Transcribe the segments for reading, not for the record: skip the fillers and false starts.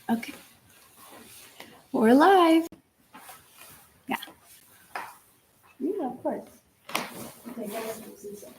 Okay. We're live. Yeah. Yeah, of course. Okay, guys, we'll see some.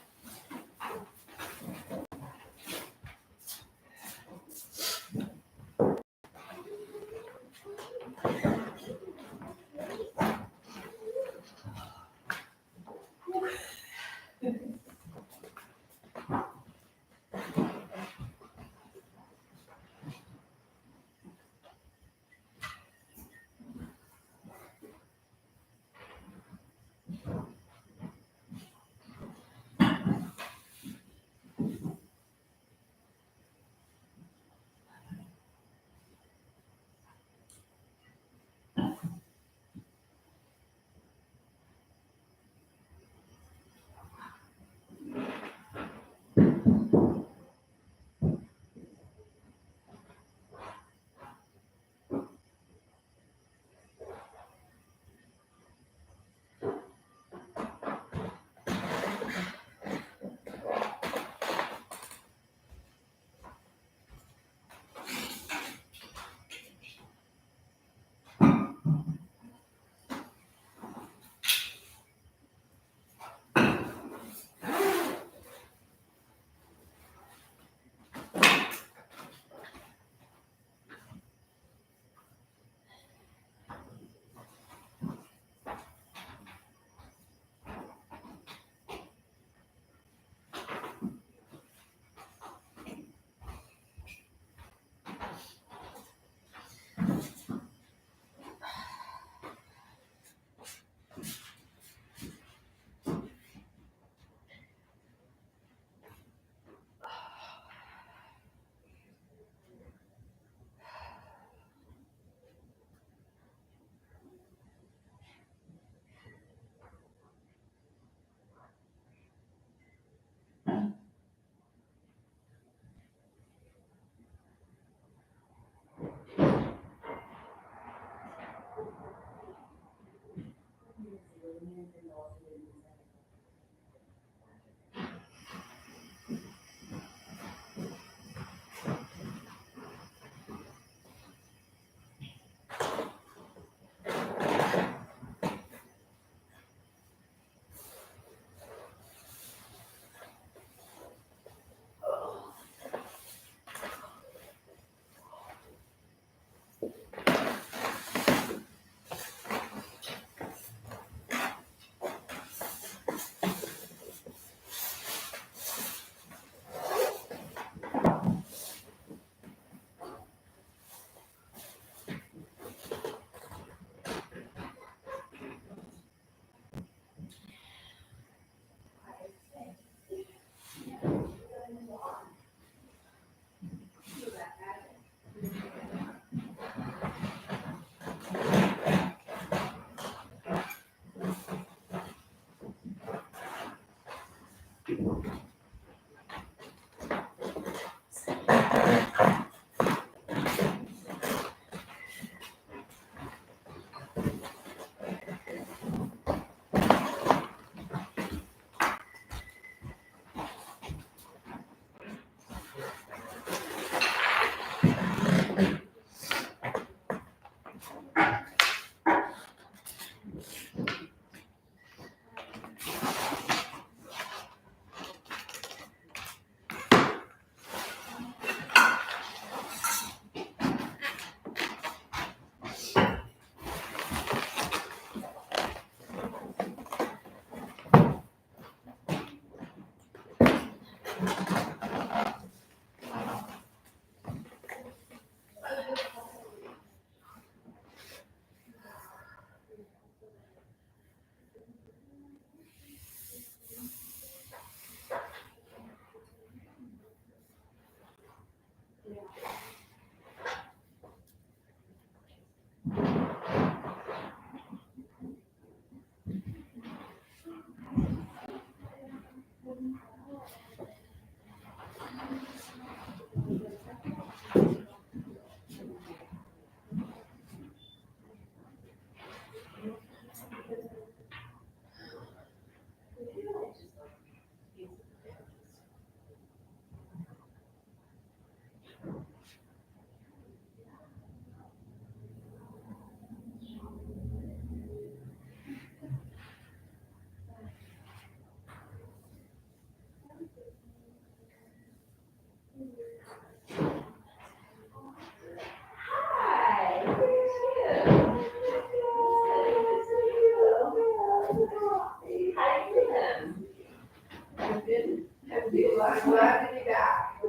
glad to be back.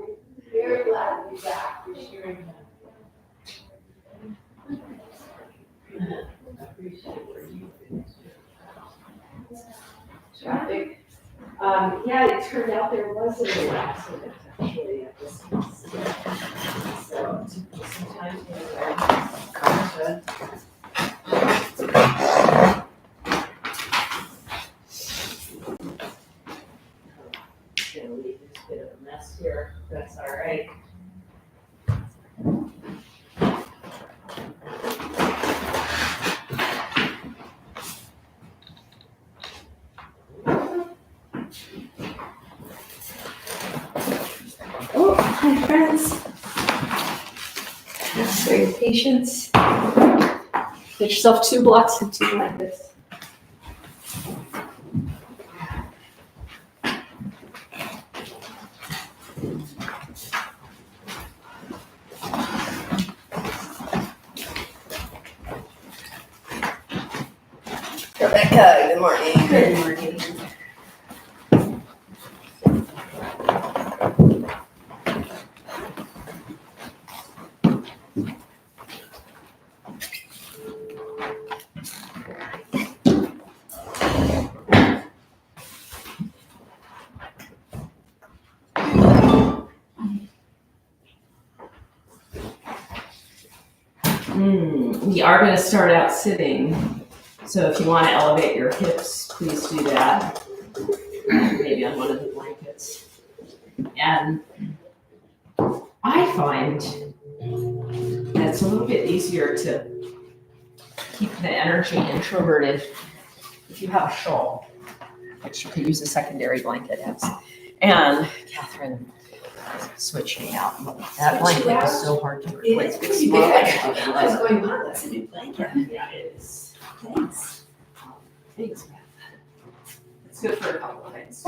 Very glad to be back. We're sharing that. Appreciate where you've been. Traffic. Yeah, it turned out there was a little accident actually at this house. So it took me some time to get there. Gonna leave this bit of a mess here. That's all right. Oh, hi friends. Thanks for your patience. Get yourself 2 blocks of tea like this. Rebecca, good morning. Good morning. We are going to start out sitting, so if you want to elevate your hips, please do that. Maybe on one of the blankets. And I find that it's a little bit easier to keep the energy introverted if you have a shawl, which you could use a secondary blanket as. And Catherine switching out. That blanket was so hard to replace. It's pretty big. What's going on? That's a new blanket. Yeah, it is. Thanks. Thanks, Beth. It's good for a couple of things.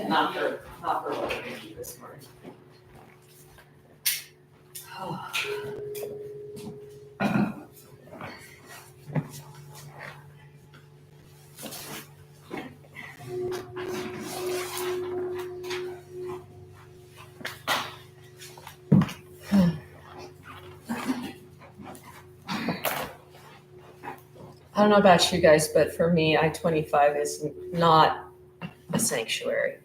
Not for what we're gonna do this morning. I don't know about you guys, but for me, I-25 is not a sanctuary.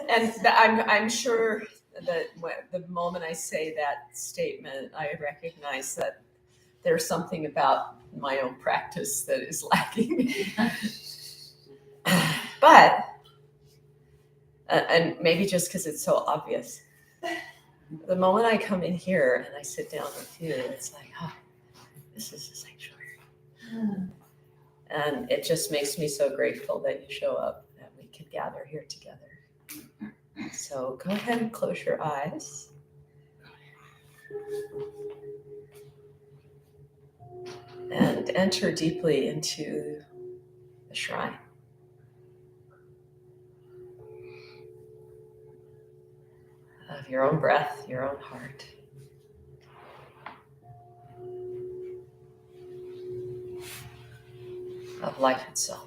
And I'm sure that the moment I say that statement, I recognize that there's something about my own practice that is lacking. But, and maybe just because it's so obvious, the moment I come in here and I sit down with you, it's like, oh, this is a sanctuary. And it just makes me so grateful that you show up, that we could gather here together. So go ahead and close your eyes. And enter deeply into the shrine. Of your own breath, your own heart. Of life itself.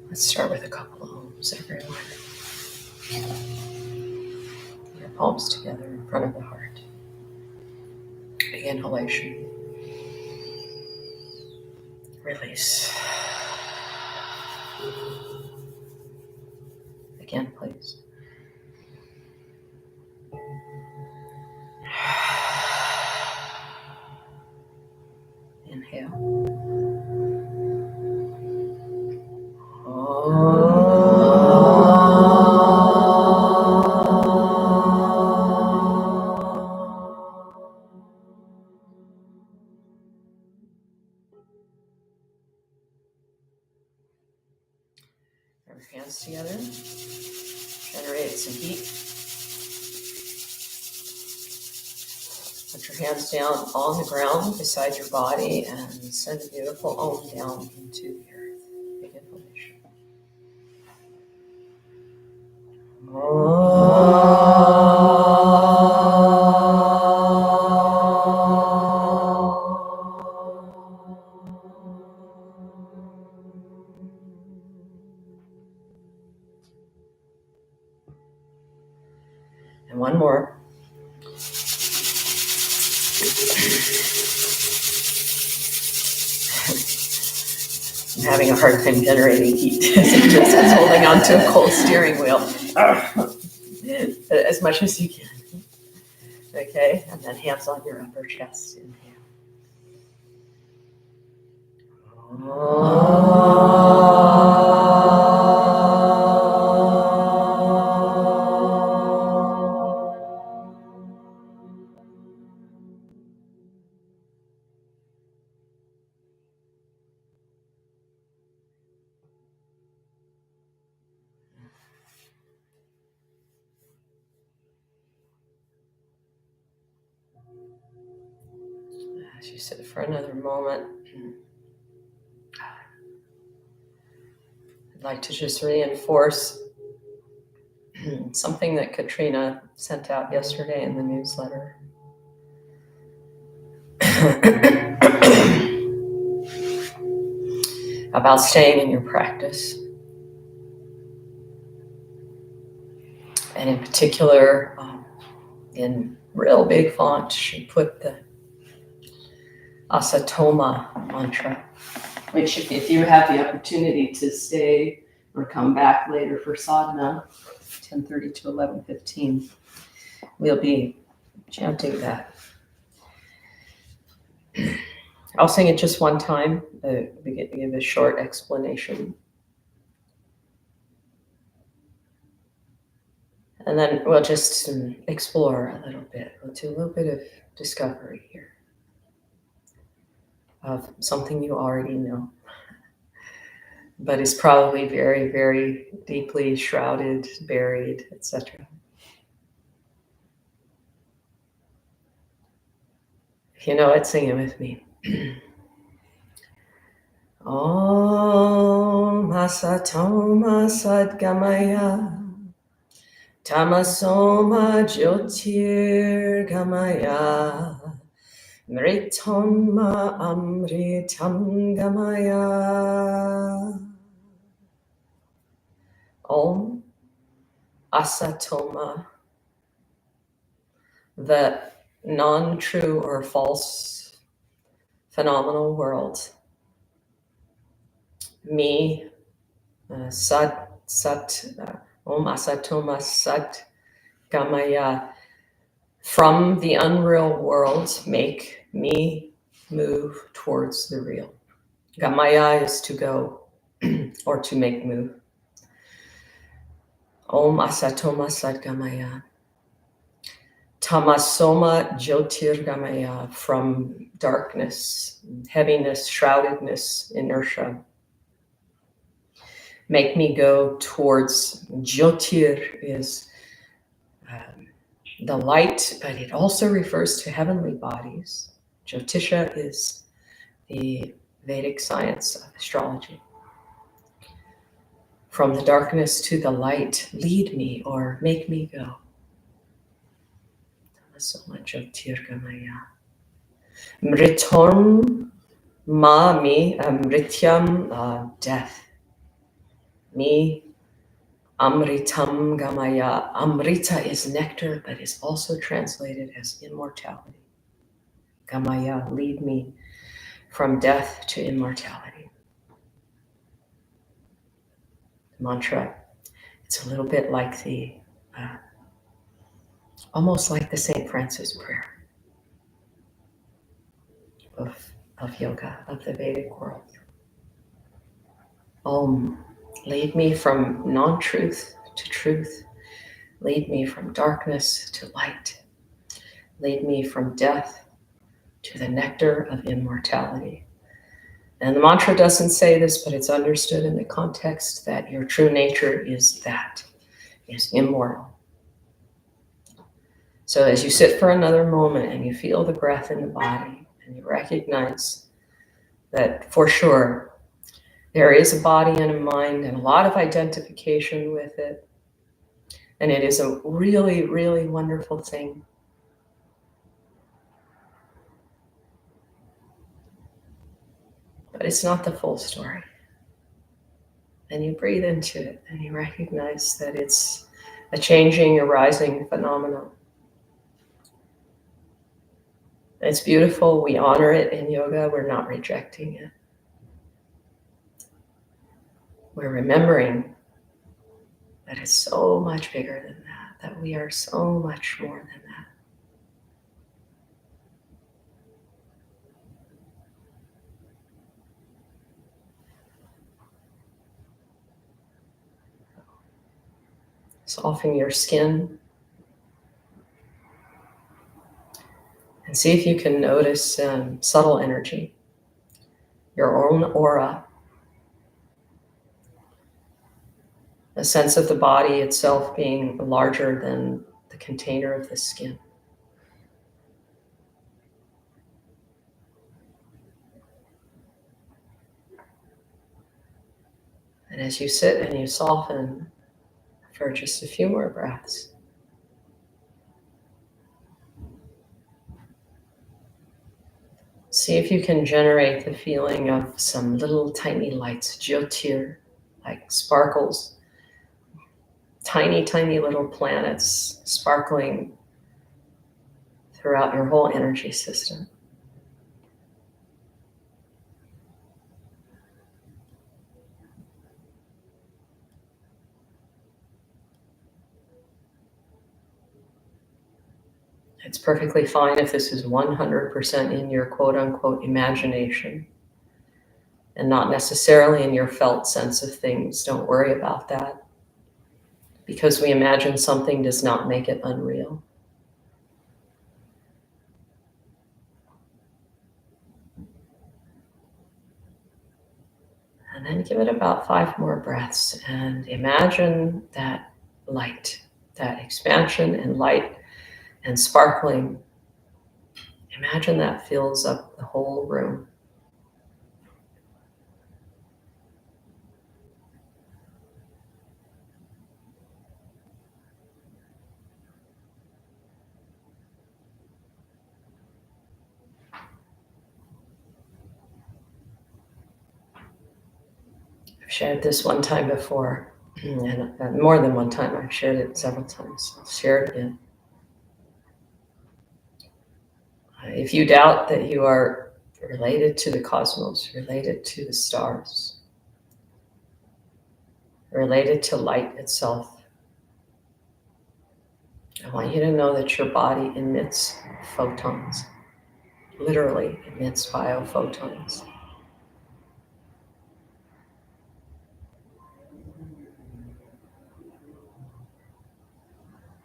Let's start with a couple of Ums, everyone. Your palms together in front of the heart. Big inhalation. Release. Again, please. Inhale. your hands together. Generate some heat. Put your hands down on the ground beside your body and send a beautiful Om down into the earth. Big inhalation. And one more. I'm having a hard time generating heat as it just is holding onto a cold steering wheel. As much as you can. Okay, and then hands on your upper chest. Inhale. As you sit for another moment, I'd like to just reinforce something that Katrina sent out yesterday in the newsletter. About staying in your practice. And in particular, in real big font, she put the Asatoma mantra, which if you have the opportunity to stay or come back later for sadhana, 10:30 to 11:15, we'll be chanting that. I'll sing it just one time, give a short explanation. And then we'll just explore a little bit. We'll do a little bit of discovery here of something you already know, but is probably very, very deeply shrouded, buried, etc. If you know it, sing it with me. Om Asatoma Sadgamaya Tamasoma Jyotir Gamaya Mritonma Amritam Gamaya. Om Asatoma, the non-true or false phenomenal world. Me, Sat, Om Asatoma Sat Gamaya. From the unreal world, make me move towards the real. Gamaya is to go or to make move. Om Asatoma Sat Gamaya. Tamasoma Jyotir Gamaya. From darkness, heaviness, shroudedness, inertia. Make me go towards Jyotir is the light, but it also refers to heavenly bodies. Jyotisha is the Vedic science of astrology. From the darkness to the light, lead me or make me go. Tamasoma Jyotirgamaya. Mritom ma me, mrityam, death. Me, Amritam Gamaya. Amrita is nectar, but is also translated as immortality. Gamaya, lead me from death to immortality. The mantra, it's a little bit like the, almost like the St. Francis prayer of yoga, of the Vedic world. Om, lead me from non-truth to truth. Lead me from darkness to light. Lead me from death to the nectar of immortality. And the mantra doesn't say this, but it's understood in the context that your true nature is immortal. So as you sit for another moment and you feel the breath in the body and you recognize that for sure there is a body and a mind and a lot of identification with it, and it is a really, really wonderful thing. But it's not the full story. And you breathe into it and you recognize that it's a changing, arising phenomenon. It's beautiful. We honor it in yoga. We're not rejecting it. We're remembering that it's so much bigger than that we are so much more than that. Soften your skin. And see if you can notice subtle energy, your own aura, a sense of the body itself being larger than the container of the skin. And as you sit and you soften for just a few more breaths, see if you can generate the feeling of some little tiny lights, jyotir, like sparkles, tiny, tiny little planets sparkling throughout your whole energy system. It's perfectly fine if this is 100% in your quote-unquote imagination and not necessarily in your felt sense of things. Don't worry about that. Because we imagine something does not make it unreal. And then give it about 5 more breaths and imagine that light, that expansion and light and sparkling. Imagine that fills up the whole room. I've shared this one time before, and more than one time. I've shared it several times. I'll share it again. If you doubt that you are related to the cosmos, related to the stars, related to light itself, I want you to know that your body emits photons, literally emits biophotons.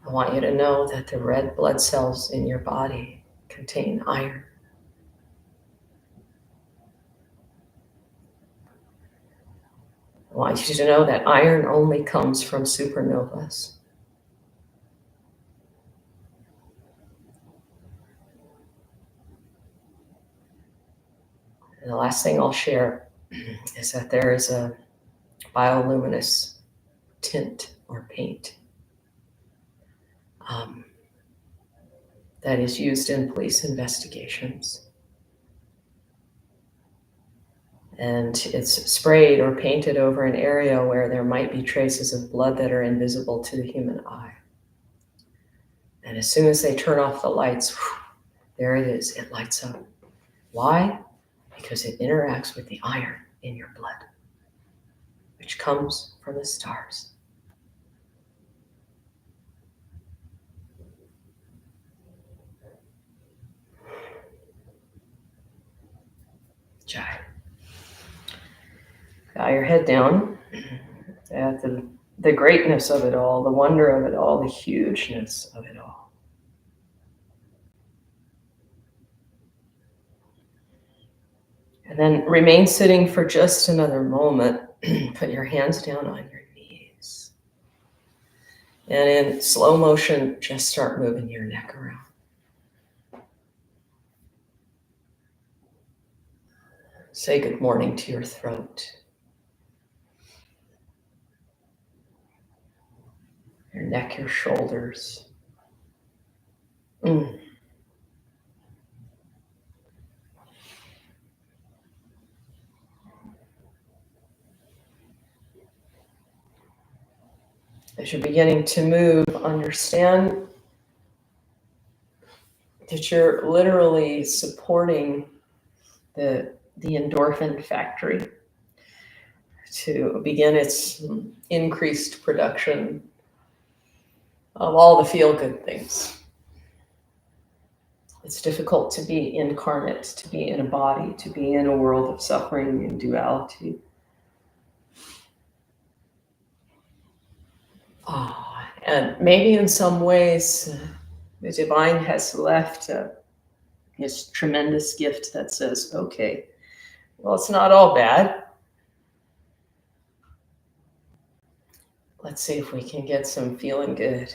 I want you to know that the red blood cells in your body contain iron. I want you to know that iron only comes from supernovas. And the last thing I'll share is that there is a bioluminescent tint or paint that is used in police investigations. And it's sprayed or painted over an area where there might be traces of blood that are invisible to the human eye. And as soon as they turn off the lights, there it is, it lights up. Why? Because it interacts with the iron in your blood, which comes from the stars. Jai. Bow your head down at the greatness of it all, the wonder of it all, the hugeness of it all. And then remain sitting for just another moment. Put your hands down on your knees. And in slow motion, just start moving your neck around. Say good morning to your throat. Your neck, your shoulders. As you're beginning to move, understand that you're literally supporting the endorphin factory to begin its increased production of all the feel-good things. It's difficult to be incarnate, to be in a body, to be in a world of suffering and duality. And maybe in some ways, the divine has left this tremendous gift that says, okay, well, it's not all bad. Let's see if we can get some feeling good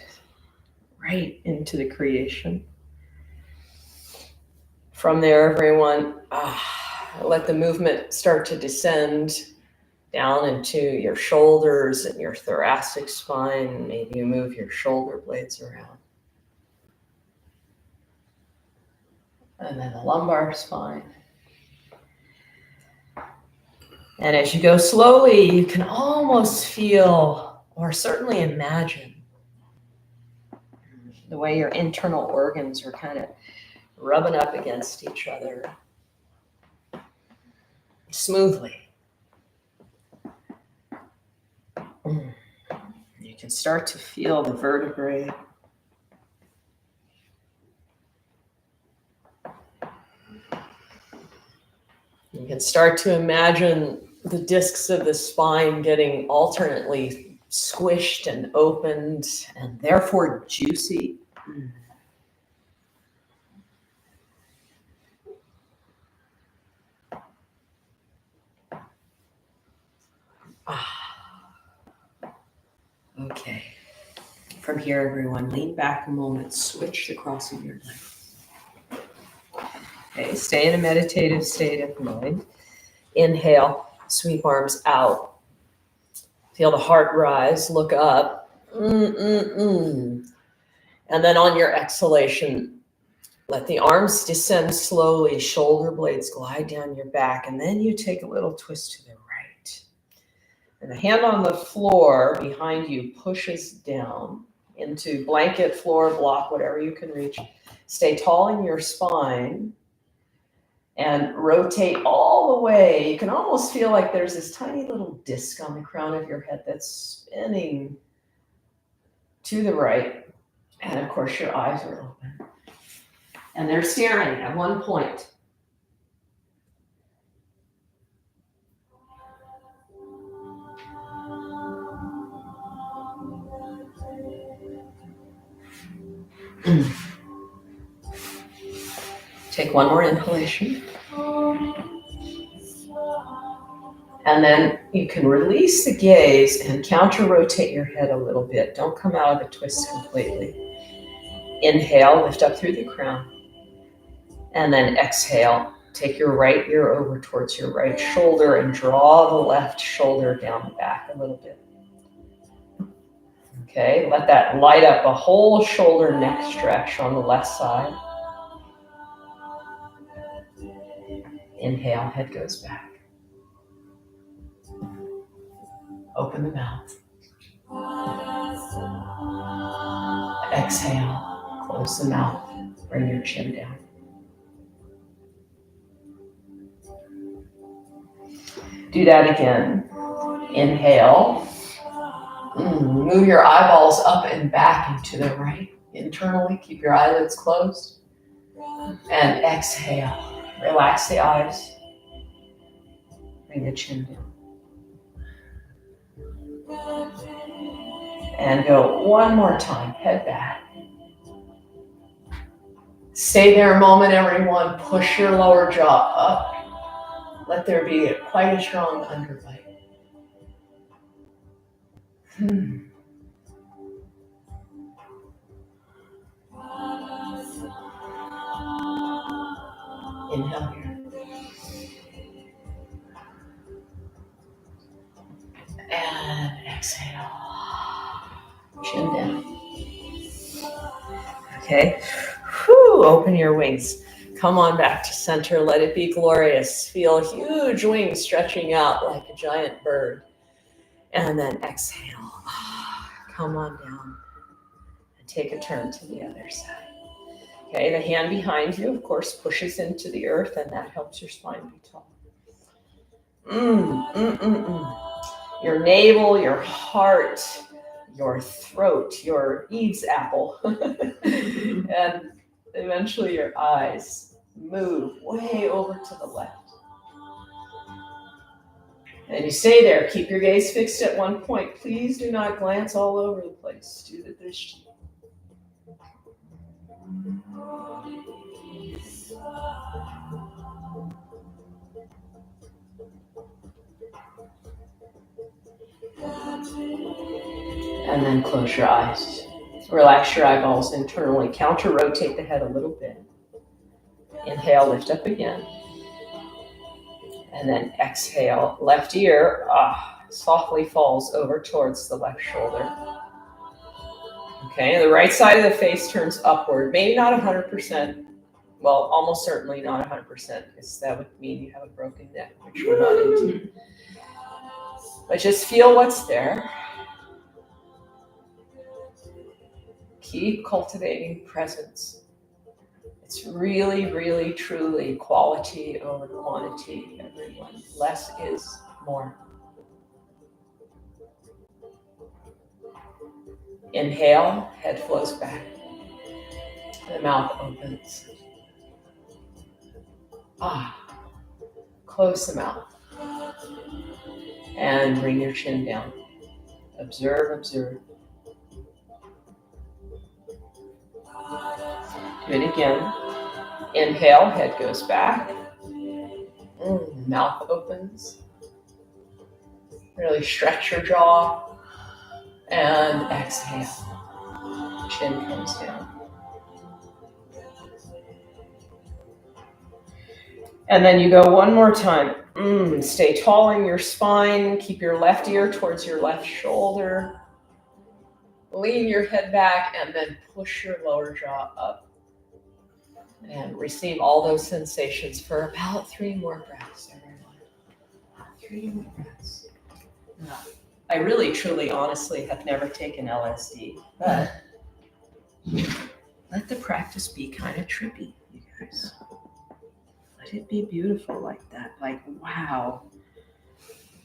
right into the creation. From there, everyone, let the movement start to descend down into your shoulders and your thoracic spine. Maybe you move your shoulder blades around. And then the lumbar spine. And as you go slowly, you can almost feel, or certainly imagine, the way your internal organs are kind of rubbing up against each other smoothly. You can start to feel the vertebrae. You can start to imagine the discs of the spine getting alternately squished and opened and therefore juicy. Okay. From here, everyone, lean back a moment, switch the cross of your legs. Okay, stay in a meditative state of mind. Inhale, sweep arms out. Feel the heart rise, look up. And then on your exhalation, let the arms descend slowly, shoulder blades glide down your back, and then you take a little twist to the right. And the hand on the floor behind you pushes down into blanket, floor, block, whatever you can reach. Stay tall in your spine and rotate all the way. You can almost feel like there's this tiny little disc on the crown of your head that's spinning to the right. And of course, your eyes are open. And they're staring at one point. Take one more inhalation. And then you can release the gaze and counter-rotate your head a little bit. Don't come out of the twist completely. Inhale, lift up through the crown. And then exhale, take your right ear over towards your right shoulder and draw the left shoulder down the back a little bit. Okay, let that light up a whole shoulder neck stretch on the left side. Inhale, head goes back. Open the mouth. Exhale, close the mouth, bring your chin down. Do that again. Inhale. Move your eyeballs up and back and to the right. Internally, keep your eyelids closed. And exhale. Relax the eyes. Bring the chin down. And go one more time. Head back. Stay there a moment, everyone. Push your lower jaw up. Let there be quite a strong underbite. Inhale here. And exhale. Chin down. Okay. Whew, open your wings. Come on back to center. Let it be glorious. Feel huge wings stretching out like a giant bird. And then exhale. Come on down. And take a turn to the other side. Okay, the hand behind you, of course, pushes into the earth, and that helps your spine be tall. Your navel, your heart, your throat, your Eve's apple, and eventually your eyes move way over to the left. And you stay there. Keep your gaze fixed at one point. Please do not glance all over the place. Do the drishti. And then close your eyes. Relax your eyeballs internally. Counter rotate the head a little bit. Inhale, lift up again. And then exhale. Left ear softly falls over towards the left shoulder. Okay, the right side of the face turns upward. Maybe not 100%. Well, almost certainly not 100%, because that would mean you have a broken neck, which we're not into. But just feel what's there. Keep cultivating presence. It's really, really, truly quality over quantity, everyone. Less is more. Inhale, head flows back. The mouth opens. Close the mouth. And bring your chin down. Observe, observe. Do it again. Inhale, head goes back. Mouth opens. Really stretch your jaw. And exhale. Chin comes down. And then you go one more time. Stay tall in your spine. Keep your left ear towards your left shoulder. Lean your head back and then push your lower jaw up. And receive all those sensations for about 3 more breaths, everyone. 3 more breaths. No. I really, truly, honestly have never taken LSD, but let the practice be kind of trippy, you guys. Let it be beautiful like that. Like, wow,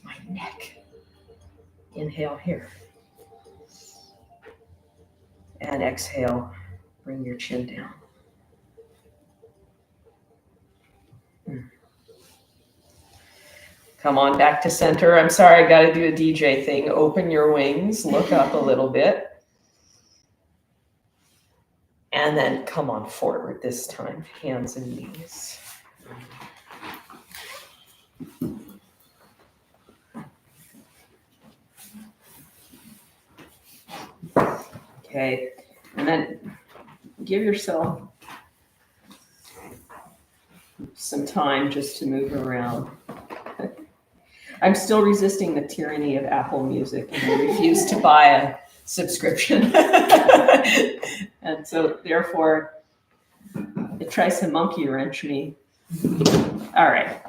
my neck. Inhale here. And exhale, bring your chin down. Come on back to center. I'm sorry, I got to do a DJ thing. Open your wings, look up a little bit. And then come on forward this time, hands and knees. Okay, and then give yourself some time just to move around. I'm still resisting the tyranny of Apple Music, and I refuse to buy a subscription. And so therefore, it tries to monkey wrench me. All right.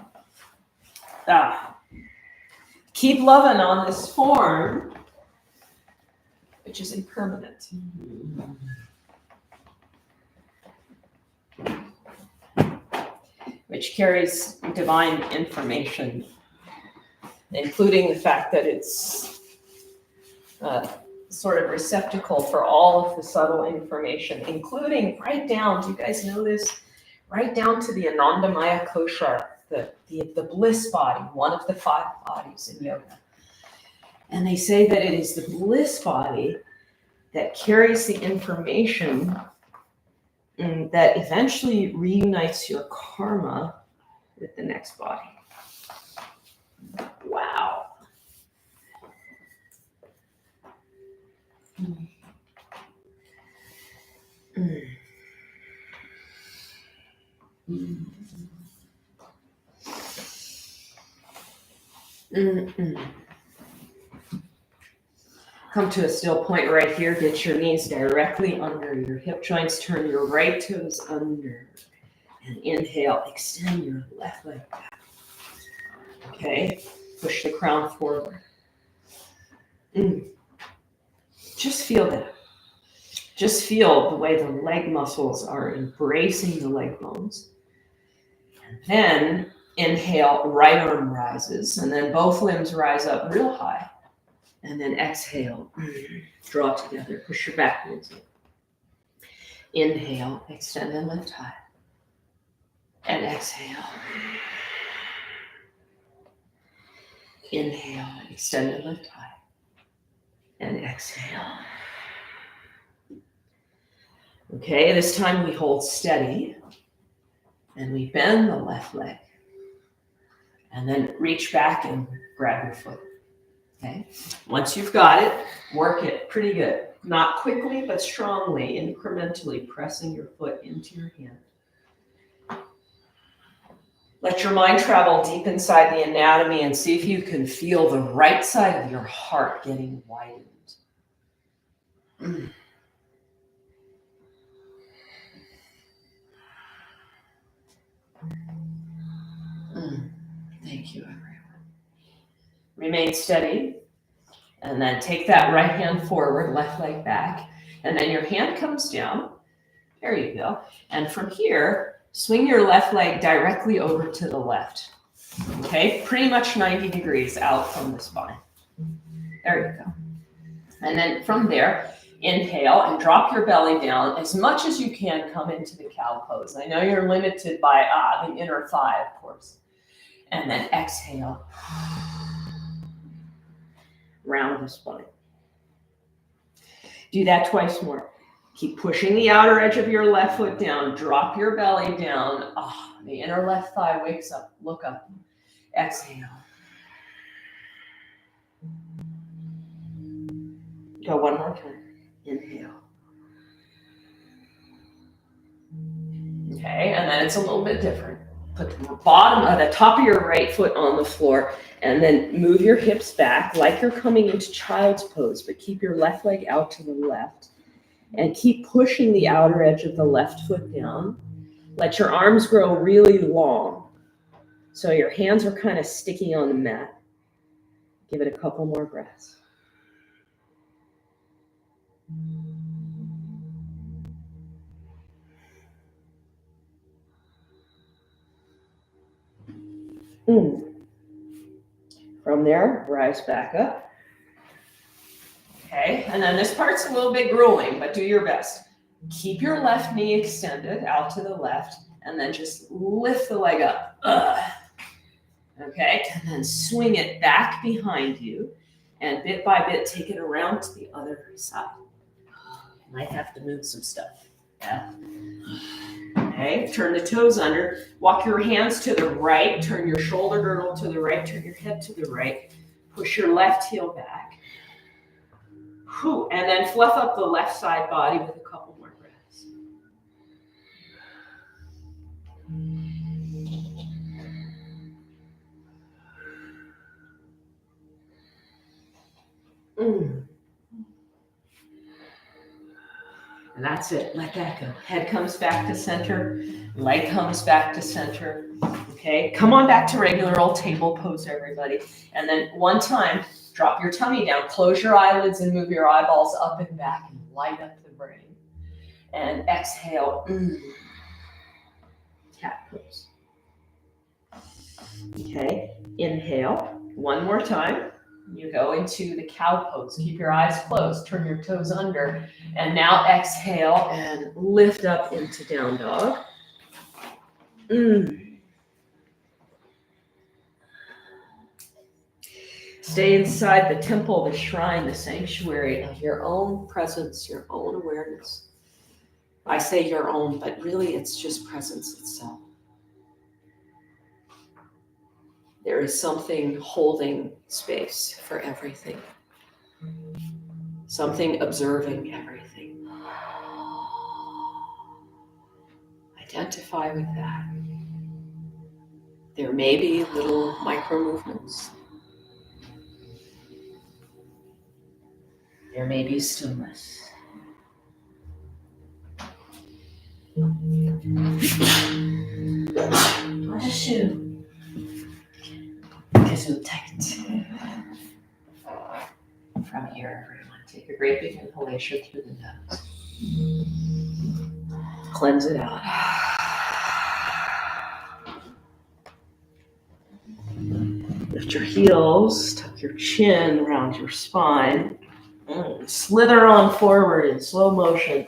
Keep loving on this form, which is impermanent. Which carries divine information, including the fact that it's sort of receptacle for all of the subtle information, including right down, do you guys know this? Right down to the Anandamaya Koshar, the bliss body, one of the 5 bodies in yoga. And they say that it is the bliss body that carries the information that eventually reunites your karma with the next body. Wow. Come to a still point right here. Get your knees directly under your hip joints. Turn your right toes under. And inhale, extend your left leg back. Okay, push the crown forward. Just feel that. Just feel the way the leg muscles are embracing the leg bones. And then inhale, right arm rises, and then both limbs rise up real high. And then exhale, draw together, push your back ribs in. Inhale, extend and lift high. And exhale. Inhale, extend and lift high. And exhale. Okay, this time we hold steady. And we bend the left leg. And then reach back and grab your foot. Okay, once you've got it, work it pretty good. Not quickly, but strongly, incrementally pressing your foot into your hand. Let your mind travel deep inside the anatomy and see if you can feel the right side of your heart getting widened. Thank you, everyone. Remain steady. And then take that right hand forward, left leg back. And then your hand comes down. There you go. And from here, swing your left leg directly over to the left. Okay, pretty much 90 degrees out from the spine. There you go. And then from there, inhale and drop your belly down as much as you can. Come into the cow pose. I know you're limited by the inner thigh, of course. And then exhale. Round the spine. Do that twice more. Keep pushing the outer edge of your left foot down. Drop your belly down. The inner left thigh wakes up. Look up. Exhale. Go one more time. Inhale. Okay, and then it's a little bit different. Put the top of your right foot on the floor, and then move your hips back like you're coming into child's pose, but keep your left leg out to the left. And keep pushing the outer edge of the left foot down. Let your arms grow really long. So your hands are kind of sticky on the mat. Give it a couple more breaths. From there, rise back up. Okay, and then this part's a little bit grueling, but do your best. Keep your left knee extended out to the left, and then just lift the leg up. Okay, and then swing it back behind you, and bit by bit, take it around to the other side. Might have to move some stuff. Yeah. Okay, turn the toes under. Walk your hands to the right. Turn your shoulder girdle to the right. Turn your head to the right. Push your left heel back. Whew. And then fluff up the left side body with a couple more breaths. And that's it. Let that go. Head comes back to center. Leg comes back to center. Okay. Come on back to regular old table pose, everybody. And then one time, drop your tummy down. Close your eyelids and move your eyeballs up and back and light up the brain. And exhale. Cat pose. Okay. Inhale. One more time. You go into the cow pose. Keep your eyes closed. Turn your toes under. And now exhale and lift up into down dog. Stay inside the temple, the shrine, the sanctuary of your own presence, your own awareness. I say your own, but really it's just presence itself. There is something holding space for everything. Something observing everything. Identify with that. There may be little micro movements. There may be stillness. What a shoe. Gesundheit. From here, everyone, take a great big inhalation through the nose. Cleanse it out. Lift your heels, tuck your chin around your spine. Slither on forward in slow motion.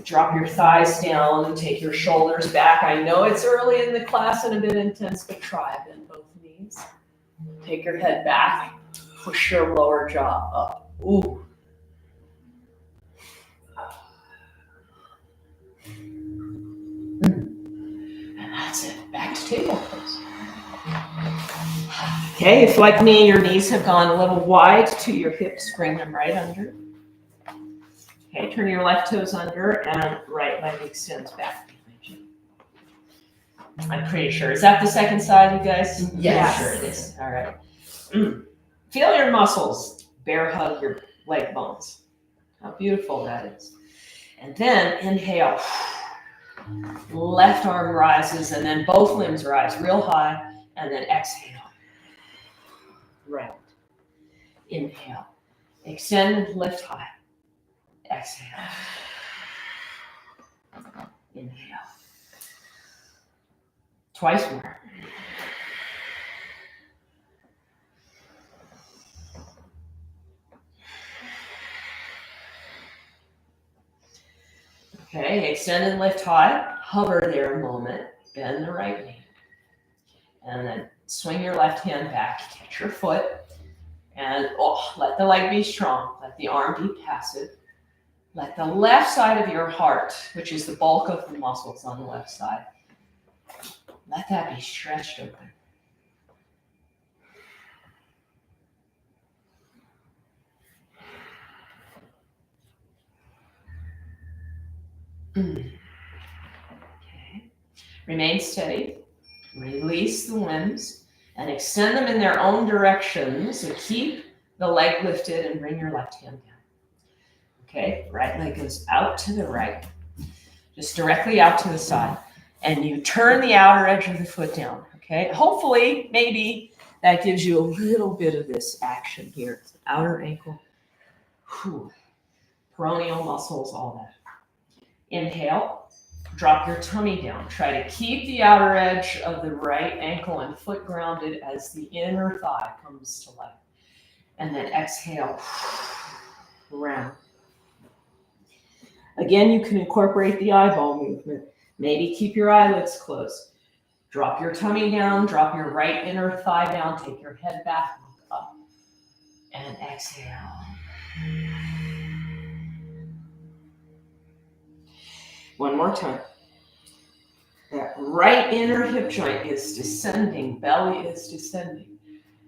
Drop your thighs down and take your shoulders back. I know it's early in the class and a bit intense, but try it. Bend both knees. Take your head back. Push your lower jaw up. Ooh. And that's it. Back to table pose. Okay, if like me, your knees have gone a little wide to your hips, bring them right under. Okay, turn your left toes under and right leg extends back behind you. I'm pretty sure. Is that the second side, you guys? Yes. Yeah, sure it is. All right. Feel your muscles. Bear hug your leg bones. How beautiful that is. And then inhale. Left arm rises and then both limbs rise real high and then exhale. Right. Inhale. Extend and lift high. Exhale. Inhale. Twice more. Okay, extend and lift high. Hover there a moment. Bend the right knee. And then swing your left hand back. Catch your foot. And let the leg be strong. Let the arm be passive. Let the left side of your heart, which is the bulk of the muscles on the left side, let that be stretched open. Okay. Remain steady. Release the limbs and extend them in their own direction. So keep the leg lifted and bring your left hand down. Okay, right leg goes out to the right, just directly out to the side. And you turn the outer edge of the foot down, okay? Hopefully, maybe that gives you a little bit of this action here. Outer ankle, peroneal muscles, all that. Inhale, drop your tummy down. Try to keep the outer edge of the right ankle and foot grounded as the inner thigh comes to life. And then exhale, round. Again, you can incorporate the eyeball movement. Maybe keep your eyelids closed. Drop your tummy down, drop your right inner thigh down, take your head back, look up, and exhale. One more time. That right inner hip joint is descending, belly is descending.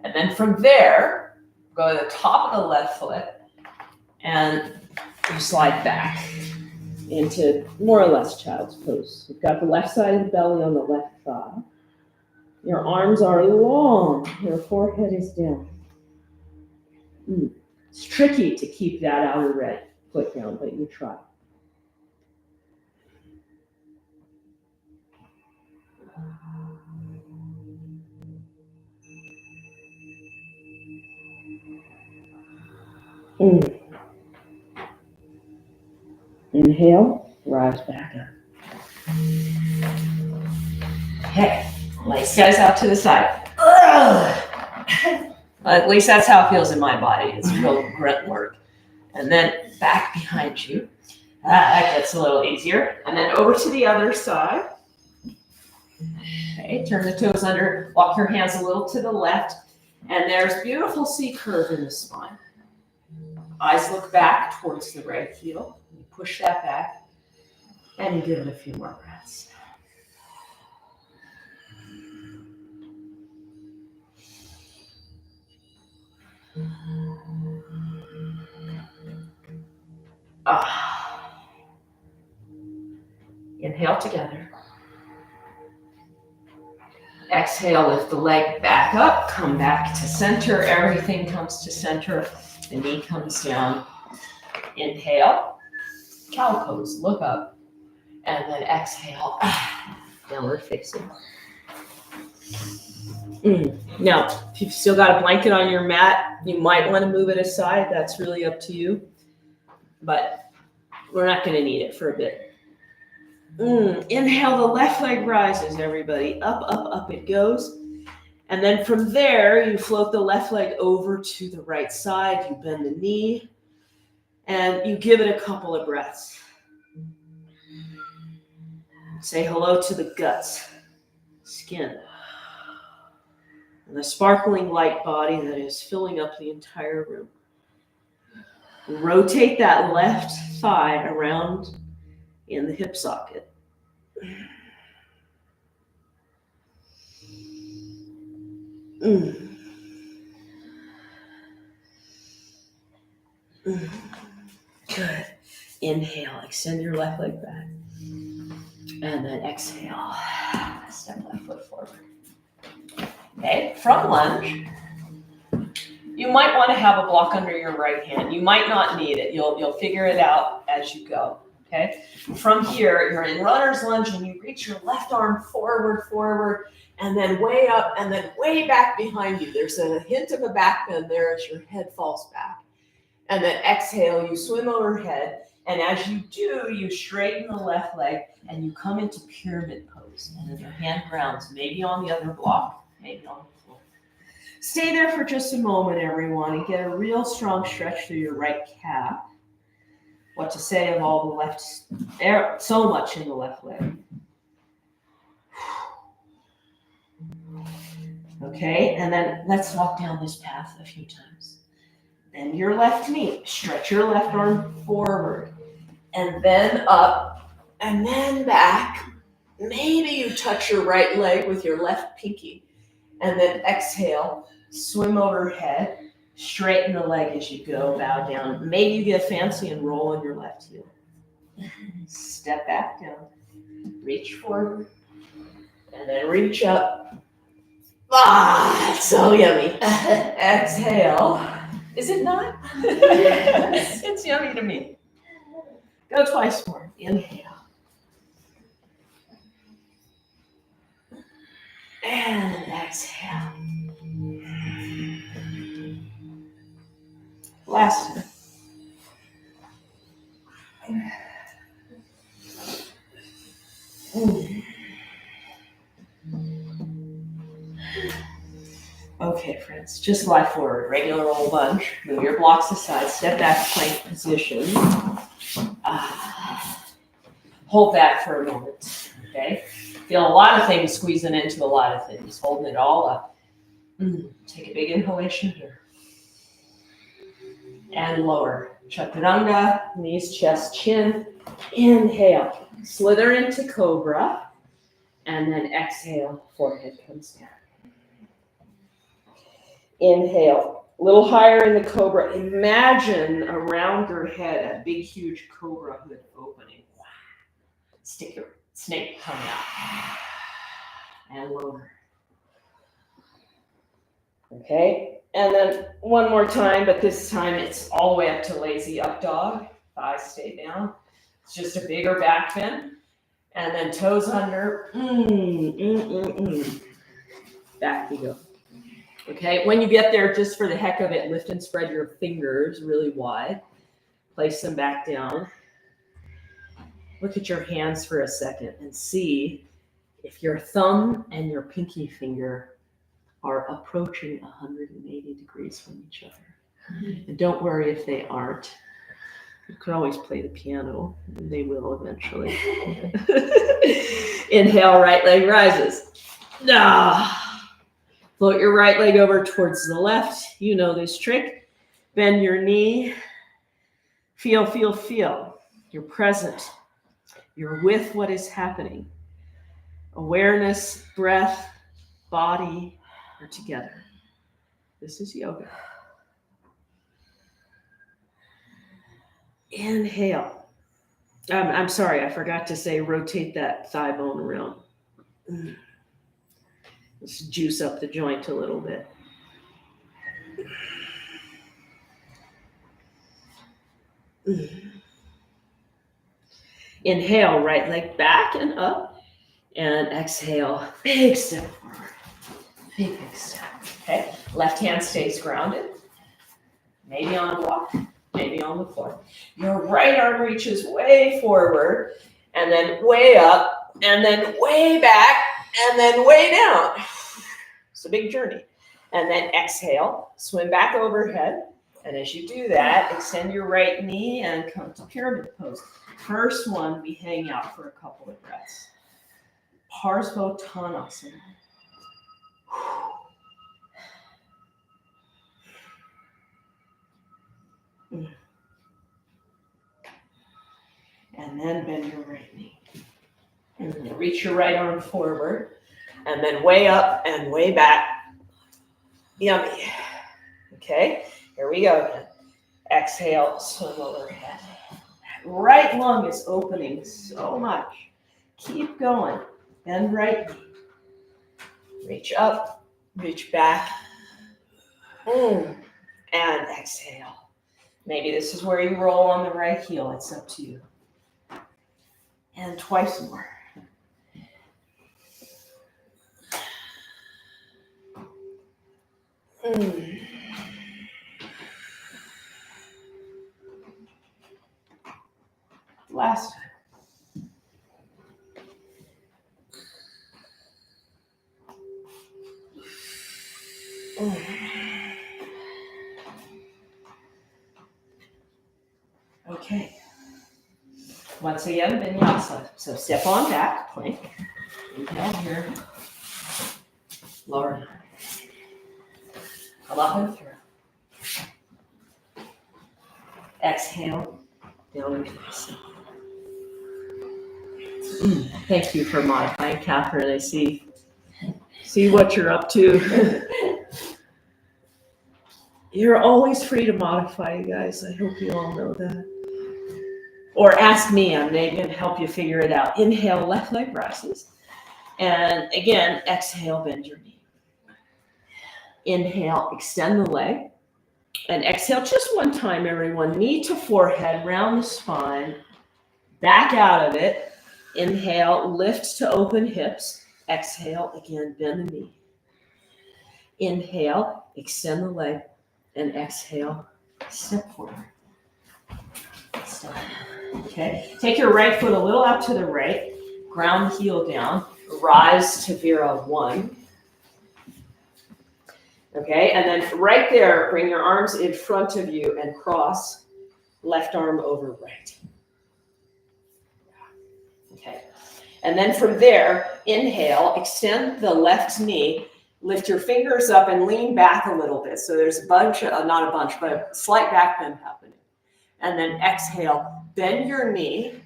And then from there, go to the top of the left foot, and you slide back into more or less child's pose. You've got the left side of the belly on the left thigh. Your arms are long. Your forehead is down. It's tricky to keep that outer right foot down, but you try. Inhale, rise back up. Okay, legs guys out to the side. At least that's how it feels in my body. It's real grunt work. And then back behind you. That gets a little easier. And then over to the other side. Okay, turn the toes under, walk your hands a little to the left. And there's beautiful C curve in the spine. Eyes look back towards the right heel. You push that back, and you give it a few more breaths. Inhale together. Exhale, lift the leg back up, come back to center. Everything comes to center. The knee comes down. Inhale, cow pose, look up. And then exhale, downward facing. Now, if you've still got a blanket on your mat, you might want to move it aside. That's really up to you. But we're not going to need it for a bit. Inhale, the left leg rises, everybody. Up, up, up it goes. And then from there, you float the left leg over to the right side. You bend the knee. And you give it a couple of breaths. Say hello to the guts, skin, and the sparkling light body that is filling up the entire room. Rotate that left thigh around in the hip socket. Good. Inhale, extend your left leg back. And then exhale, step left foot forward. Okay, from lunge, you might want to have a block under your right hand. You might not need it. You'll figure it out as you go. Okay, from here, you're in runner's lunge and you reach your left arm forward, and then way up and then way back behind you. There's a hint of a back bend there as your head falls back. And then exhale, you swim overhead. And as you do, you straighten the left leg and you come into pyramid pose. And then your hand grounds, maybe on the other block, maybe on the floor. Stay there for just a moment, everyone, and get a real strong stretch through your right calf. What to say of all the left, there, so much in the left leg. Okay, and then let's walk down this path a few times. Bend your left knee, stretch your left arm forward, and then up, and then back. Maybe you touch your right leg with your left pinky, and then exhale, swim overhead, straighten the leg as you go, bow down. Maybe you get fancy and roll on your left heel. Step back down, reach forward, and then reach up. It's so yummy. Exhale. Is it not? It's yummy to me. Go twice more. Inhale. And exhale. Last time. Okay, friends, just lie forward, regular old lunge. Move your blocks aside, step back, plank position. Hold that for a moment, okay? Feel a lot of things squeezing into a lot of things, holding it all up. Take a big inhalation here. And lower. Chaturanga, knees, chest, chin. Inhale, slither into cobra. And then exhale, forehead comes down. Inhale, a little higher in the cobra. Imagine around your head a big, huge cobra hood opening. Stick your snake tongue out. And lower. Okay, and then one more time, but this time it's all the way up to lazy up dog. Thighs stay down. It's just a bigger back bend. And then toes under. Back you go. Okay, when you get there, just for the heck of it, lift and spread your fingers really wide. Place them back down. Look at your hands for a second and see if your thumb and your pinky finger are approaching 180 degrees from each other. And don't worry if they aren't. You can always play the piano. They will eventually. Inhale, right leg rises. Float your right leg over towards the left. You know this trick. Bend your knee. Feel, feel, feel. You're present. You're with what is happening. Awareness, breath, body are together. This is yoga. Inhale. I'm sorry, I forgot to say rotate that thigh bone around. Let's juice up the joint a little bit. Inhale, right leg back and up. And exhale, big step forward. Big step. Okay, left hand stays grounded. Maybe on a block, maybe on the floor. Your right arm reaches way forward, and then way up, and then way back, and then way down. It's a big journey. And then exhale, swim back overhead. And as you do that, extend your right knee and come to pyramid pose. First one, we hang out for a couple of breaths. Parsvottanasana. And then bend your right knee. And then reach your right arm forward. And then way up and way back. Yummy. Okay, here we go again. Exhale, swim overhead. Right lung is opening so much. Keep going. Bend right knee. Reach up, reach back. And exhale. Maybe this is where you roll on the right heel. It's up to you. And twice more. Last time. Okay. Once again, vinyasa. So step on back, plank. Inhale here. Lower. Come up and through. Exhale. Downward facing. Thank you for modifying, Catherine. I see what you're up to. You're always free to modify, you guys. I hope you all know that. Or ask me. I'm going to help you figure it out. Inhale, left leg rises. And again, exhale, bend your knee. Inhale, extend the leg. And exhale just one time, everyone. Knee to forehead, round the spine. Back out of it. Inhale, lift to open hips. Exhale, again, bend the knee. Inhale, extend the leg. And exhale, step forward. Step. Okay, take your right foot a little out to the right. Ground the heel down. Rise to Vira 1. Okay, and then right there, bring your arms in front of you and cross left arm over right. Okay, and then from there, inhale, extend the left knee, lift your fingers up and lean back a little bit. So there's a bunch, not a bunch, but a slight back bend happening. And then exhale, bend your knee.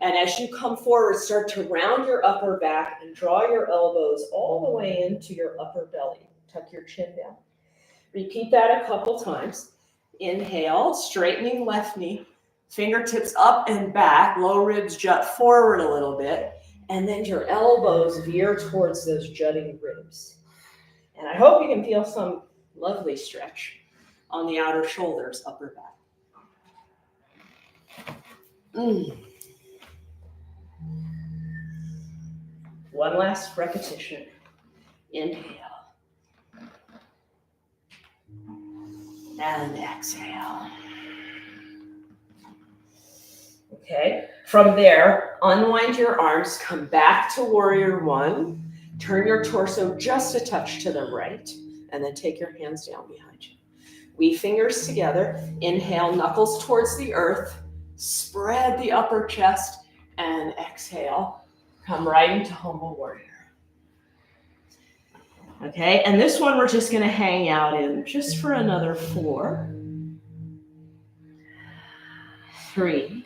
And as you come forward, start to round your upper back and draw your elbows all the way into your upper belly. Tuck your chin down. Repeat that a couple times. Inhale, straightening left knee, fingertips up and back, low ribs jut forward a little bit, and then your elbows veer towards those jutting ribs. And I hope you can feel some lovely stretch on the outer shoulders, upper back. One last repetition. Inhale. And exhale. Okay, from there, unwind your arms, come back to warrior 1, turn your torso just a touch to the right, and then take your hands down behind you. Weave fingers together, inhale, knuckles towards the earth, spread the upper chest, and exhale, come right into humble warrior. Okay, and this one we're just going to hang out in just for another 4, 3,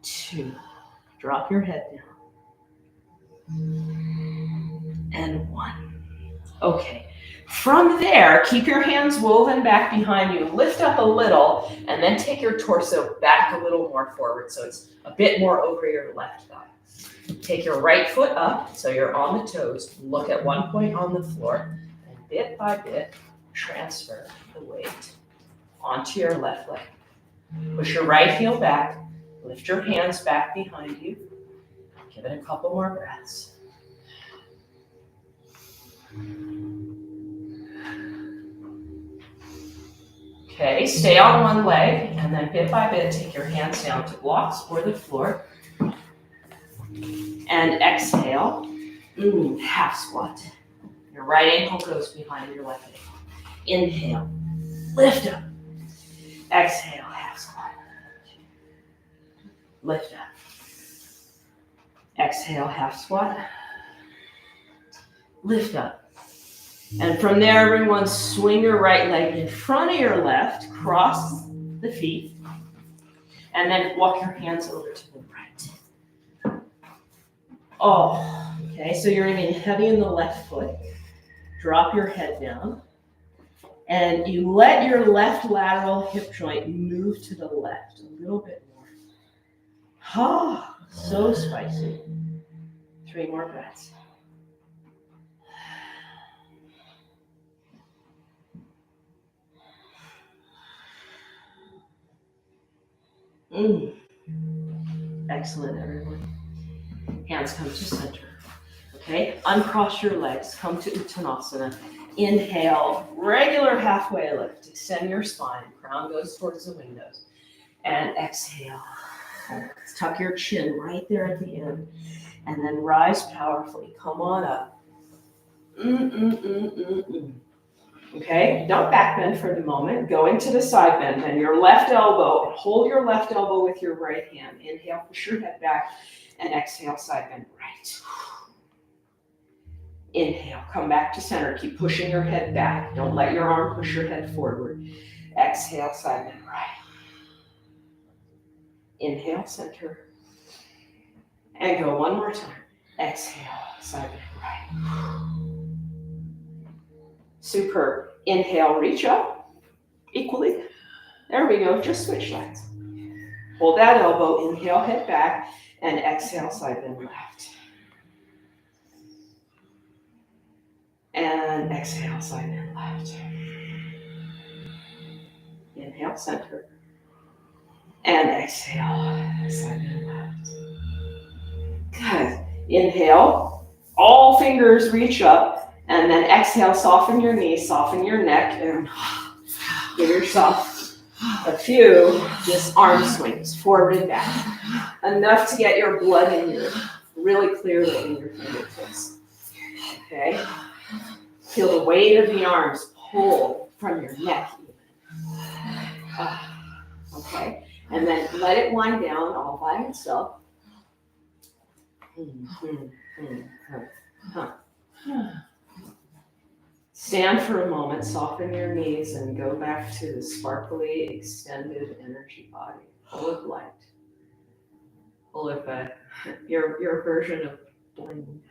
2. Drop your head down. And 1. Okay, From there, keep your hands woven back behind you. Lift up a little, and then take your torso back a little more forward so it's a bit more over your left thigh. Take your right foot up so you're on the toes. Look at one point on the floor, and bit by bit, transfer the weight onto your left leg. Push your right heel back. Lift your hands back behind you. Give it a couple more breaths. Okay, stay on one leg, and then bit by bit, take your hands down to blocks or the floor. And exhale, half squat. Your right ankle goes behind your left ankle. Inhale, lift up. Exhale, half squat. Lift up. Exhale, half squat. Lift up. And from there, everyone swing your right leg in front of your left, cross the feet, and then walk your hands over to the right. Oh, okay, so you're gonna be heavy in the left foot. Drop your head down, and you let your left lateral hip joint move to the left a little bit more. Ah, so spicy. 3 more breaths. Excellent, everyone. Hands come to center. Okay, uncross your legs. Come to Uttanasana. Inhale, regular halfway lift. Extend your spine. Crown goes towards the windows. And exhale. Tuck your chin right there at the end. And then rise powerfully. Come on up. Okay, don't back bend for the moment. Go into the side bend. Then your left elbow. Hold your left elbow with your right hand. Inhale, push your head back. And exhale, side bend right. Inhale, come back to center. Keep pushing your head back. Don't let your arm push your head forward. Exhale, side bend right. Inhale, center. And go one more time. Exhale, side bend right. Superb. Inhale, reach up equally. There we go. Just switch sides. Hold that elbow. Inhale, head back. And exhale, side bend left. And exhale, side bend left. Inhale, center. And exhale, side bend left. Good. Inhale. All fingers reach up. And then exhale, soften your knees, soften your neck, and give yourself a few just arm swings, forward and back. Enough to get your blood in your, really clearly in your fingertips. Okay? Feel the weight of the arms pull from your neck even. Okay? And then let it wind down all by itself. Stand for a moment, soften your knees, and go back to the sparkly, extended energy body, full of light, full of your version of bling.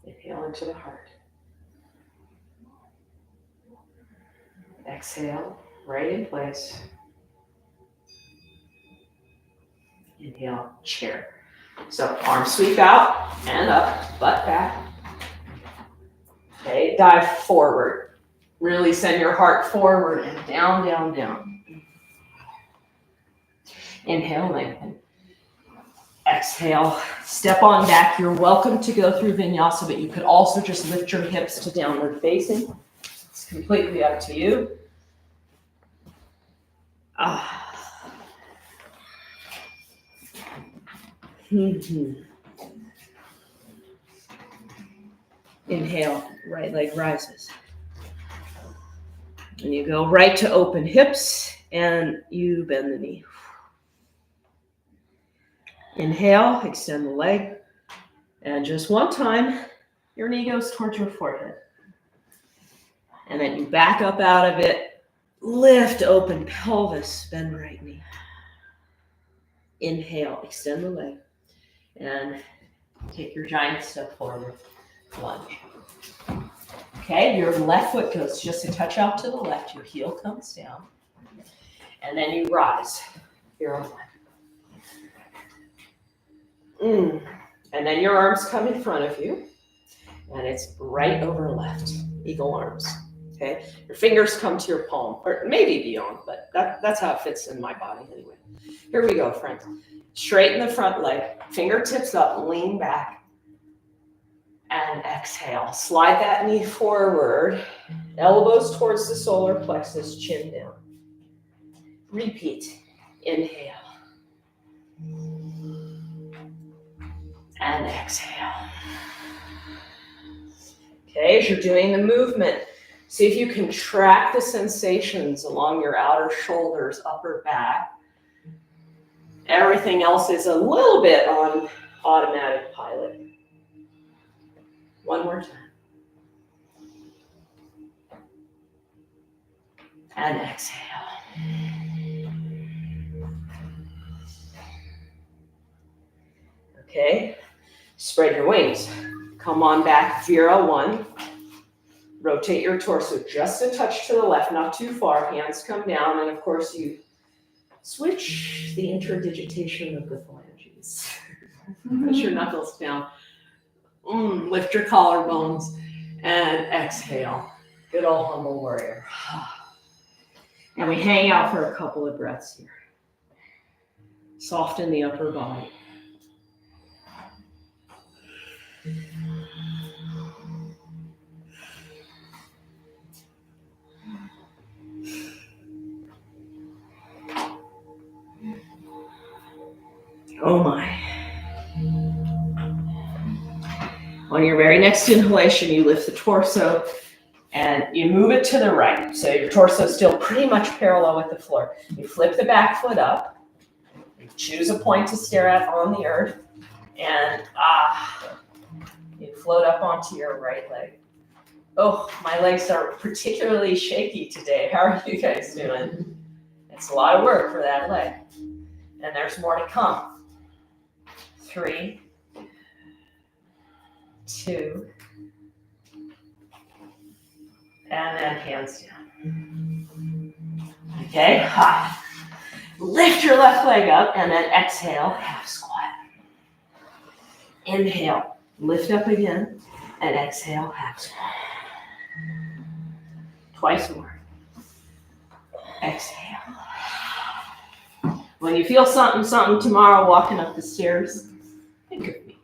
Inhale into the heart. Exhale, right in place. Inhale, chair. So arms sweep out and up, butt back. Okay, dive forward. Really send your heart forward and down, down, down. Inhale, lengthen. Exhale, step on back. You're welcome to go through vinyasa, but you could also just lift your hips to downward facing. It's completely up to you. Inhale, right leg rises. And you go right to open hips and you bend the knee. Inhale, extend the leg. And just one time, your knee goes towards your forehead. And then you back up out of it Lift, open pelvis, bend right knee. Inhale, extend the leg. And take your giant step forward, lunge. Okay, your left foot goes just a touch out to the left. Your heel comes down. And then you rise. You're on left. And then your arms come in front of you. And it's right over left. Eagle arms. Okay, your fingers come to your palm, or maybe beyond, but that's how it fits in my body anyway. Here we go, friends. Straighten the front leg, fingertips up, lean back, and exhale. Slide that knee forward, elbows towards the solar plexus, chin down. Repeat. Inhale. And exhale. Okay, as you're doing the movement, see if you can track the sensations along your outer shoulders, upper back. Everything else is a little bit on automatic pilot. One more time. And exhale. Okay, spread your wings. Come on back, Vera 1. Rotate your torso just a touch to the left, not too far. Hands come down, and of course you switch the interdigitation of the phalanges. Push your knuckles down. Lift your collarbones and exhale. Good old humble warrior. And we hang out for a couple of breaths here. Soften the upper body. Oh my. On your very next inhalation, you lift the torso and you move it to the right. So your torso is still pretty much parallel with the floor. You flip the back foot up. You choose a point to stare at on the earth. And you float up onto your right leg. Oh, my legs are particularly shaky today. How are you guys doing? It's a lot of work for that leg. And there's more to come. 3, 2, and then hands down. Okay, lift your left leg up and then exhale, half squat. Inhale, lift up again, and exhale, half squat. Twice more. Exhale. When you feel something tomorrow walking up the stairs, think of me.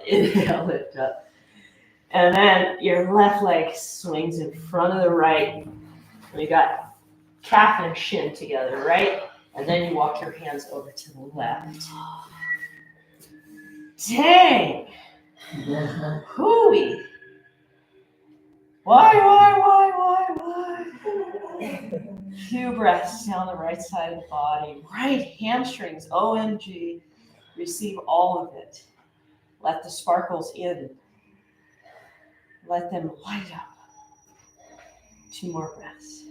Inhale, lift up. And then your left leg swings in front of the right. We got calf and shin together, right? And then you walk your hands over to the left. Dang! Hooey! Why? Few breaths down the right side of the body. Right hamstrings, OMG. Receive all of it. Let the sparkles in. Let them light up. 2 more breaths.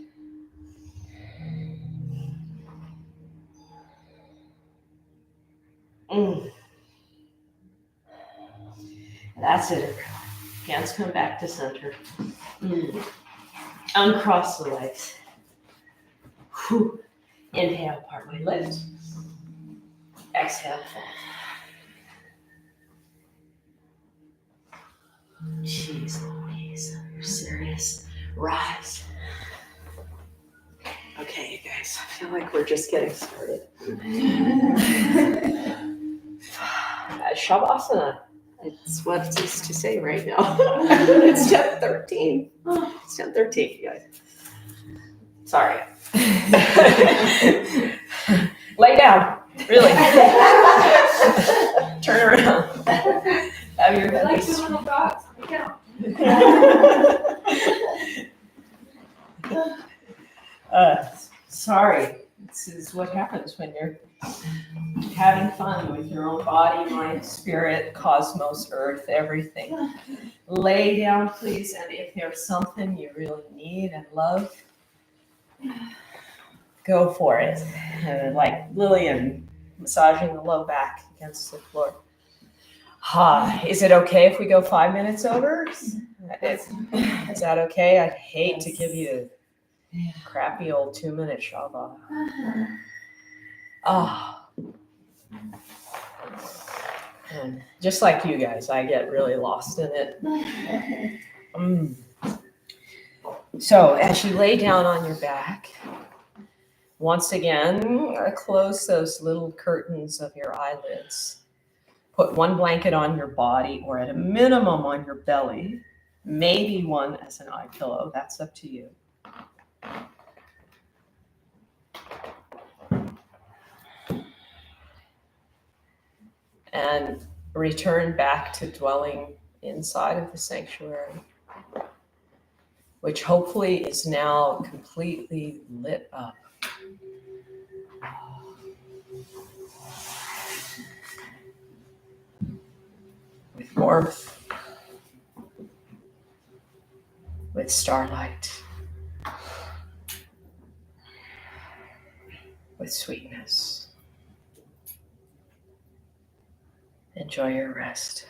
That's it, everyone. Hands come back to center. Uncross the legs. Whew. Inhale, partway lift. Exhale, fold. Jeez Louise, you're serious. Rise. Okay, you guys, I feel like we're just getting started. Shavasana. It's what it is to say right now. It's step 13. Step 13, you guys. Sorry. Lay down. Really. Turn around. Have your head. Like doing little dogs. Sorry. This is what happens when you're having fun with your own body, mind, spirit, cosmos, earth, everything. Lay down, please, and if there's something you really need and love, go for it. Like Lillian massaging the low back against the floor. Is it okay if we go 5 minutes over? Is that okay? I'd hate to give you a crappy old 2-minute Shabbat. And just like you guys, I get really lost in it. So as you lay down on your back, once again, close those little curtains of your eyelids. Put one blanket on your body, or at a minimum on your belly, maybe one as an eye pillow. That's up to you. And return back to dwelling inside of the sanctuary, which hopefully is now completely lit up. With warmth, with starlight, with sweetness. Enjoy your rest.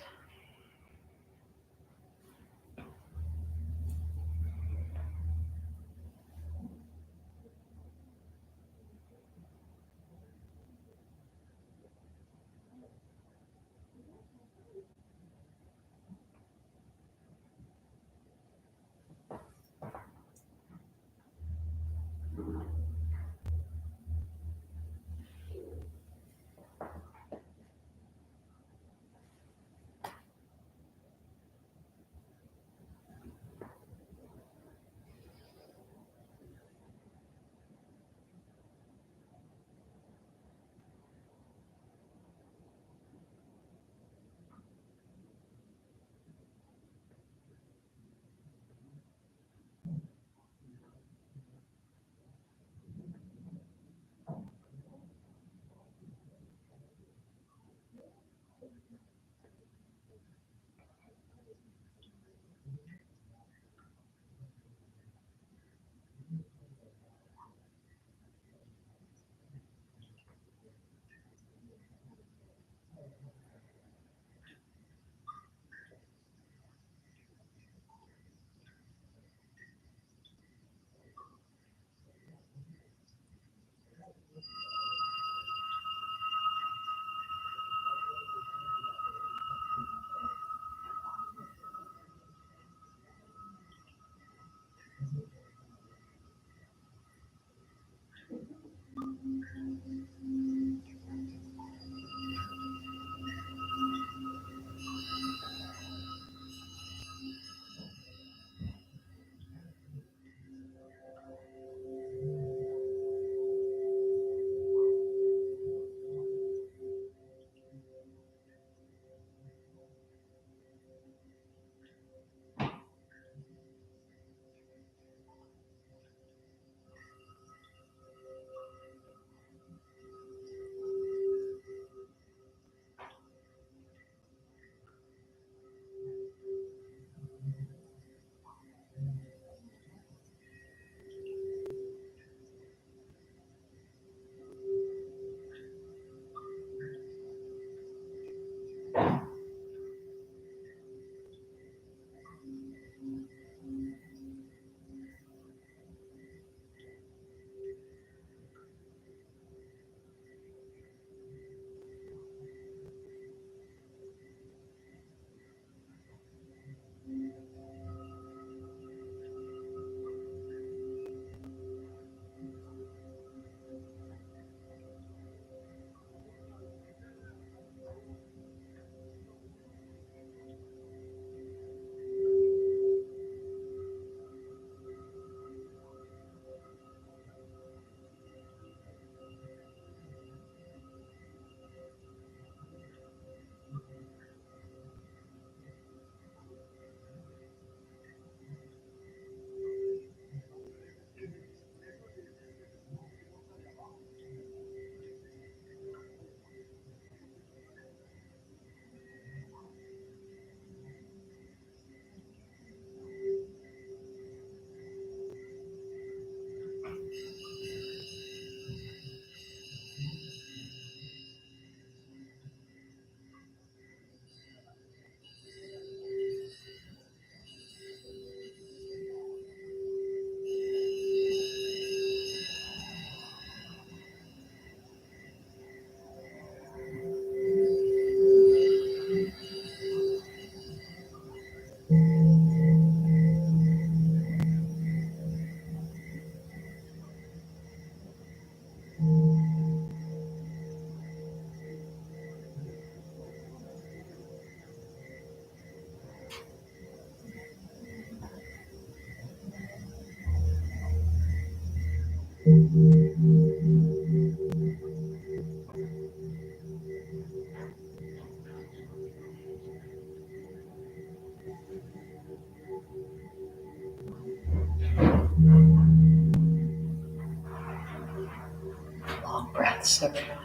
Long breaths, everyone.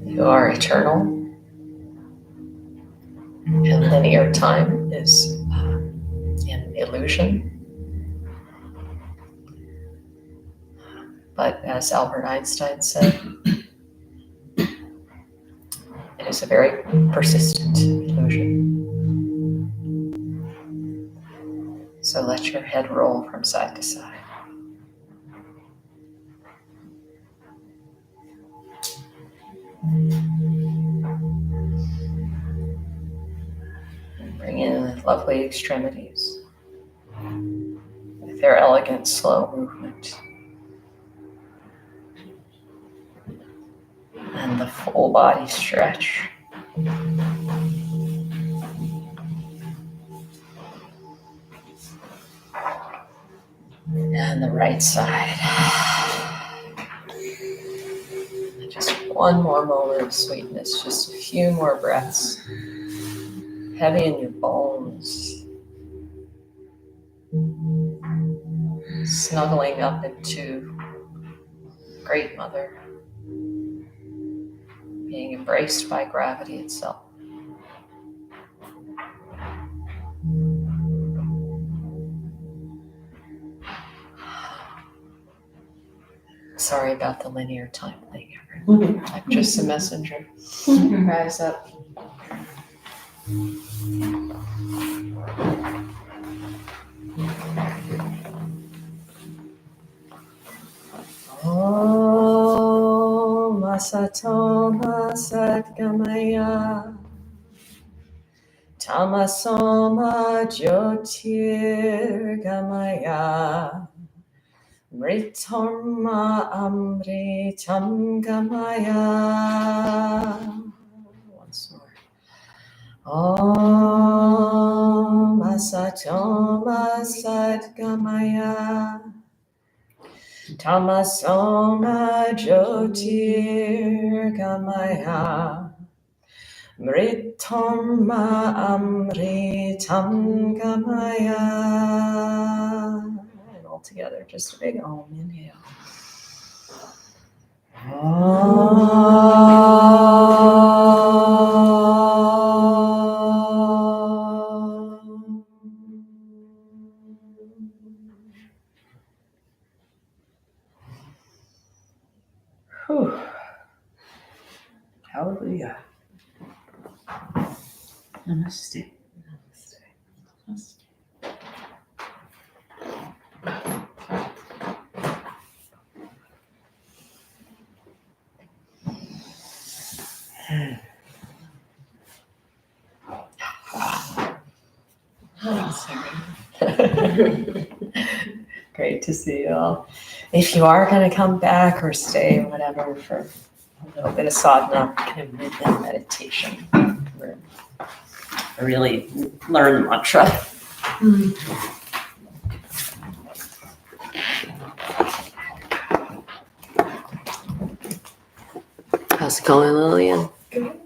You are eternal, and linear time is an illusion. But as Albert Einstein said, it is a very persistent illusion. So let your head roll from side to side. And bring in the lovely extremities with their elegant, slow movement. And the full body stretch. And the right side. And just one more moment of sweetness, just a few more breaths. Heavy in your bones. Snuggling up into Great Mother. Being embraced by gravity itself. Sorry about the linear time thing, everyone. I'm just a messenger. Rise up. Om Asatoma Satgamaya Tamasoma Jyotirgamaya Mritorma Amritam Gamaya. Once more. Om Asatoma Satgamaya Tamasoma Jyotirgamaya Mritorma Amritam Gamaya. And all together, just a big Om. Inhale. Whew. Hallelujah. Namaste. Namaste. Great to see you all. If you are going to come back or stay, whatever, for a little bit of sadhana, kind of meditation, really learn the mantra. How's it going, Lillian? Good.